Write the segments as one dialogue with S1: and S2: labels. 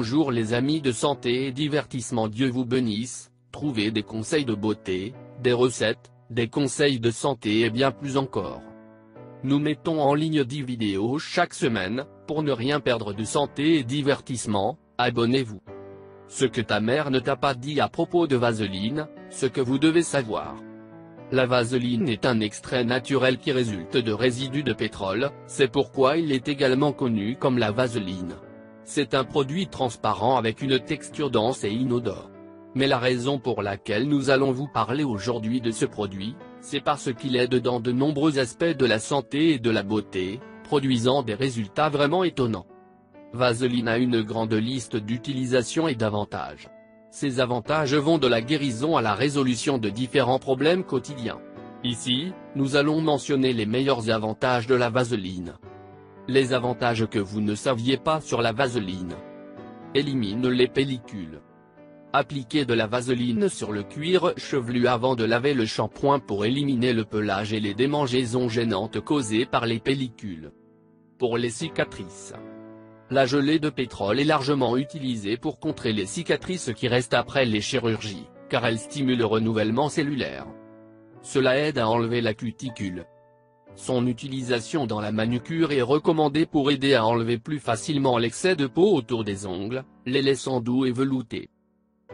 S1: Bonjour les amis de santé et divertissement, Dieu vous bénisse. Trouvez des conseils de beauté, des recettes, des conseils de santé et bien plus encore. Nous mettons en ligne 10 vidéos chaque semaine, pour ne rien perdre de santé et divertissement, abonnez-vous. Ce que ta mère ne t'a pas dit à propos de vaseline, ce que vous devez savoir. La vaseline est un extrait naturel qui résulte de résidus de pétrole, c'est pourquoi il est également connu comme la vaseline. C'est un produit transparent avec une texture dense et inodore. Mais la raison pour laquelle nous allons vous parler aujourd'hui de ce produit, c'est parce qu'il aide dans de nombreux aspects de la santé et de la beauté, produisant des résultats vraiment étonnants. Vaseline a une grande liste d'utilisations et d'avantages. Ces avantages vont de la guérison à la résolution de différents problèmes quotidiens. Ici, nous allons mentionner les meilleurs avantages de la vaseline. Les avantages que vous ne saviez pas sur la vaseline. Élimine les pellicules. Appliquez de la vaseline sur le cuir chevelu avant de laver le shampoing pour éliminer le pelage et les démangeaisons gênantes causées par les pellicules. Pour les cicatrices. La gelée de pétrole est largement utilisée pour contrer les cicatrices qui restent après les chirurgies, car elle stimule le renouvellement cellulaire. Cela aide à enlever la cuticule. Son utilisation dans la manucure est recommandée pour aider à enlever plus facilement l'excès de peau autour des ongles, les laissant doux et veloutés.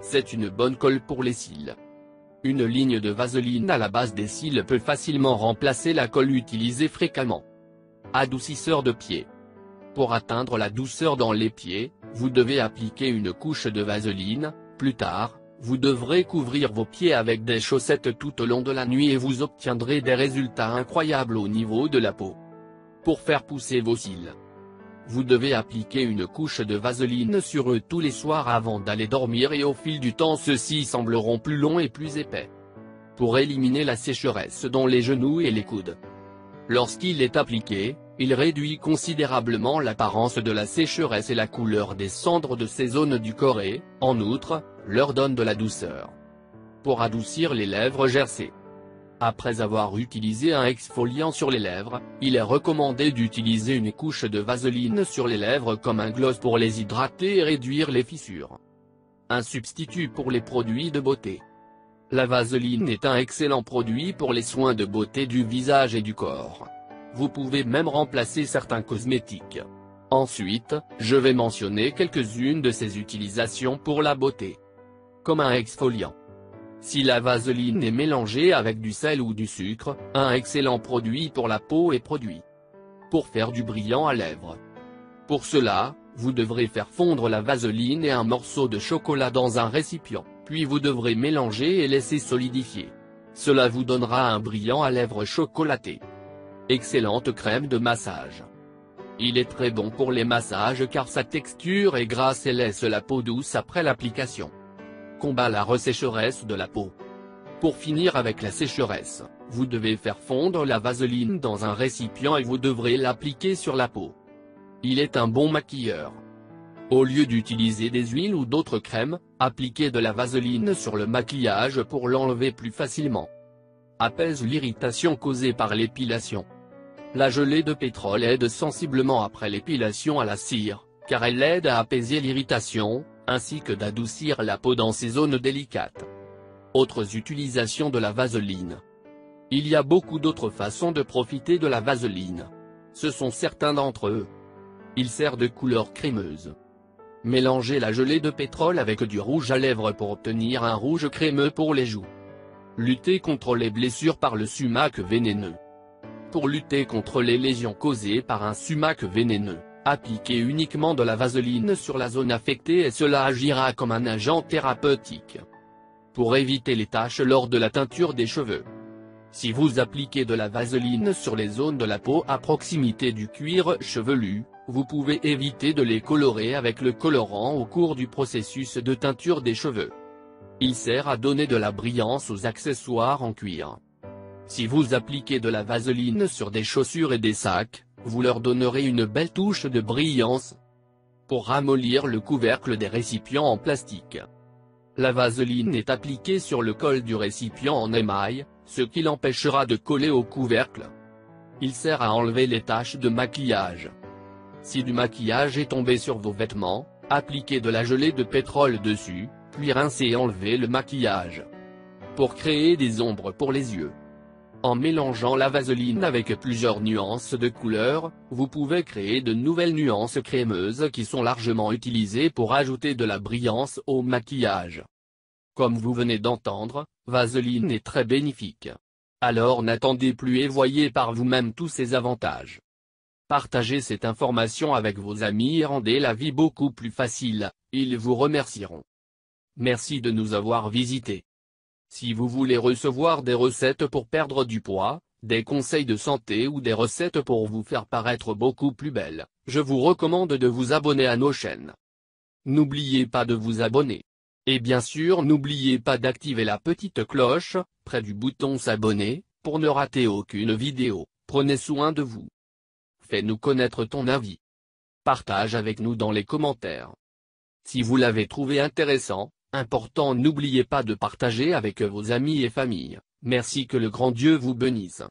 S1: C'est une bonne colle pour les cils. Une ligne de vaseline à la base des cils peut facilement remplacer la colle utilisée fréquemment. Adoucisseur de pieds. Pour atteindre la douceur dans les pieds, vous devez appliquer une couche de vaseline. Plus tard, vous devrez couvrir vos pieds avec des chaussettes tout au long de la nuit et vous obtiendrez des résultats incroyables au niveau de la peau. Pour faire pousser vos cils, vous devez appliquer une couche de vaseline sur eux tous les soirs avant d'aller dormir et au fil du temps ceux-ci sembleront plus longs et plus épais. Pour éliminer la sécheresse dans les genoux et les coudes. Lorsqu'il est appliqué, il réduit considérablement l'apparence de la sécheresse et la couleur des cendres de ces zones du corps et, en outre, leur donne de la douceur. Pour adoucir les lèvres gercées. Après avoir utilisé un exfoliant sur les lèvres, il est recommandé d'utiliser une couche de vaseline sur les lèvres comme un gloss pour les hydrater et réduire les fissures. Un substitut pour les produits de beauté. La vaseline est un excellent produit pour les soins de beauté du visage et du corps. Vous pouvez même remplacer certains cosmétiques. Ensuite, je vais mentionner quelques-unes de ses utilisations pour la beauté. Comme un exfoliant. Si la vaseline est mélangée avec du sel ou du sucre, un excellent produit pour la peau est produit. Pour faire du brillant à lèvres. Pour cela, vous devrez faire fondre la vaseline et un morceau de chocolat dans un récipient, puis vous devrez mélanger et laisser solidifier. Cela vous donnera un brillant à lèvres chocolaté. Excellente crème de massage. Il est très bon pour les massages car sa texture est grasse et laisse la peau douce après l'application. Combat la ressécheresse de la peau. Pour finir avec la sécheresse, vous devez faire fondre la vaseline dans un récipient et vous devrez l'appliquer sur la peau. Il est un bon maquilleur. Au lieu d'utiliser des huiles ou d'autres crèmes, appliquez de la vaseline sur le maquillage pour l'enlever plus facilement. Apaise l'irritation causée par l'épilation. La gelée de pétrole aide sensiblement après l'épilation à la cire, car elle aide à apaiser l'irritation, ainsi que d'adoucir la peau dans ces zones délicates. Autres utilisations de la vaseline. Il y a beaucoup d'autres façons de profiter de la vaseline. Ce sont certains d'entre eux. Il sert de couleur crémeuse. Mélangez la gelée de pétrole avec du rouge à lèvres pour obtenir un rouge crémeux pour les joues. Lutter contre les blessures par le sumac vénéneux. Pour lutter contre les lésions causées par un sumac vénéneux, appliquez uniquement de la vaseline sur la zone affectée et cela agira comme un agent thérapeutique. Pour éviter les taches lors de la teinture des cheveux. Si vous appliquez de la vaseline sur les zones de la peau à proximité du cuir chevelu, vous pouvez éviter de les colorer avec le colorant au cours du processus de teinture des cheveux. Il sert à donner de la brillance aux accessoires en cuir. Si vous appliquez de la vaseline sur des chaussures et des sacs, vous leur donnerez une belle touche de brillance. Pour ramollir le couvercle des récipients en plastique. La vaseline est appliquée sur le col du récipient en émail, ce qui l'empêchera de coller au couvercle. Il sert à enlever les taches de maquillage. Si du maquillage est tombé sur vos vêtements, Appliquez de la gelée de pétrole dessus, puis rincez et enlevez le maquillage. Pour créer des ombres pour les yeux. En mélangeant la vaseline avec plusieurs nuances de couleurs, vous pouvez créer de nouvelles nuances crémeuses qui sont largement utilisées pour ajouter de la brillance au maquillage. Comme vous venez d'entendre, Vaseline est très bénéfique. Alors n'attendez plus et voyez par vous-même tous ses avantages. Partagez cette information avec vos amis et rendez la vie beaucoup plus facile, ils vous remercieront. Merci de nous avoir visités. Si vous voulez recevoir des recettes pour perdre du poids, des conseils de santé ou des recettes pour vous faire paraître beaucoup plus belle, je vous recommande de vous abonner à nos chaînes. N'oubliez pas de vous abonner. Et bien sûr n'oubliez pas d'activer la petite cloche, près du bouton s'abonner, pour ne rater aucune vidéo. Prenez soin de vous. Fais-nous connaître ton avis. Partage avec nous dans les commentaires. Si vous l'avez trouvé intéressant, important, n'oubliez pas de partager avec vos amis et familles. Merci, que le grand Dieu vous bénisse.